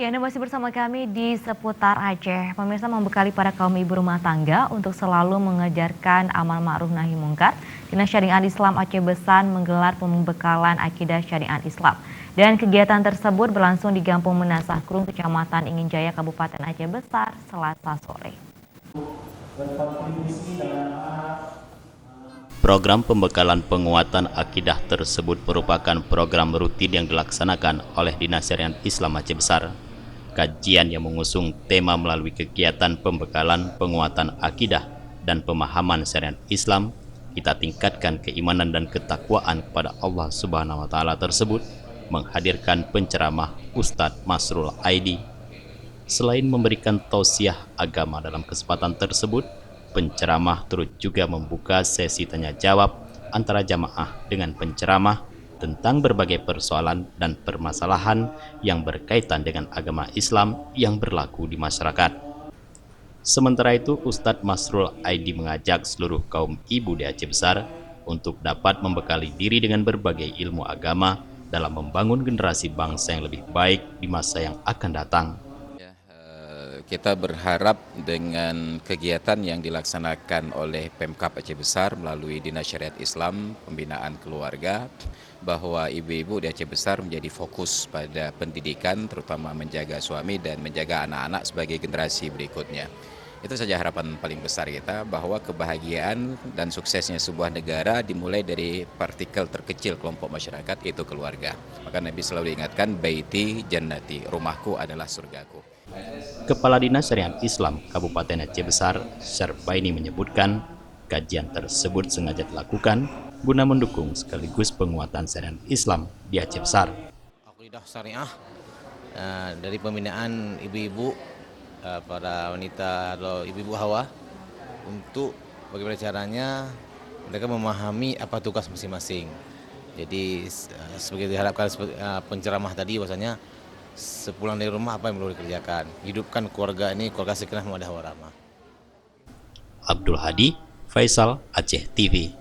Ya, Anda masih bersama kami di seputar Aceh. Pemirsa, membekali para kaum ibu rumah tangga untuk selalu mengejarkan amal ma'ruf nahi mungkar. Dinas Syariat Islam Aceh Besar menggelar pembekalan akidah syariat Islam. Dan kegiatan tersebut berlangsung di Kampung Menasah Krung, Kecamatan Ingin Jaya, Kabupaten Aceh Besar, Selasa sore. Program pembekalan penguatan akidah tersebut merupakan program rutin yang dilaksanakan oleh Dinas Syariat Islam Aceh Besar. Kajian yang mengusung tema melalui kegiatan pembekalan penguatan akidah dan pemahaman syariat Islam, kita tingkatkan keimanan dan ketakwaan kepada Allah Subhanahu wa taala tersebut, menghadirkan penceramah Ustadz Masrul Aidi. Selain memberikan tausiah agama dalam kesempatan tersebut, penceramah turut juga membuka sesi tanya jawab antara jamaah dengan penceramah tentang berbagai persoalan dan permasalahan yang berkaitan dengan agama Islam yang berlaku di masyarakat. Sementara itu, Ustadz Masrul Aidi mengajak seluruh kaum ibu di Aceh Besar untuk dapat membekali diri dengan berbagai ilmu agama dalam membangun generasi bangsa yang lebih baik di masa yang akan datang. Kita berharap dengan kegiatan yang dilaksanakan oleh Pemkab Aceh Besar melalui Dinas Syariat Islam Pembinaan Keluarga, bahwa ibu-ibu di Aceh Besar menjadi fokus pada pendidikan, terutama menjaga suami dan menjaga anak-anak sebagai generasi berikutnya. Itu saja harapan paling besar kita, bahwa kebahagiaan dan suksesnya sebuah negara dimulai dari partikel terkecil kelompok masyarakat, yaitu keluarga. Maka Nabi selalu diingatkan, baiti jannati, rumahku adalah surgaku. Kepala Dinas Syariat Islam Kabupaten Aceh Besar, Syarbaini, menyebutkan kajian tersebut sengaja dilakukan guna mendukung sekaligus penguatan syariat Islam di Aceh Besar. Akidah syariah dari pembinaan ibu-ibu, para wanita atau ibu-ibu hawa, untuk bagaimana caranya mereka memahami apa tugas masing-masing. Jadi sebagai diharapkan penceramah tadi, bahwasanya sepulang dari rumah apa yang perlu dikerjakan, hidupkan keluarga ini, keluarga sakinah mawaddah warahmah. Abdul Hadi, Faisal, Aceh TV.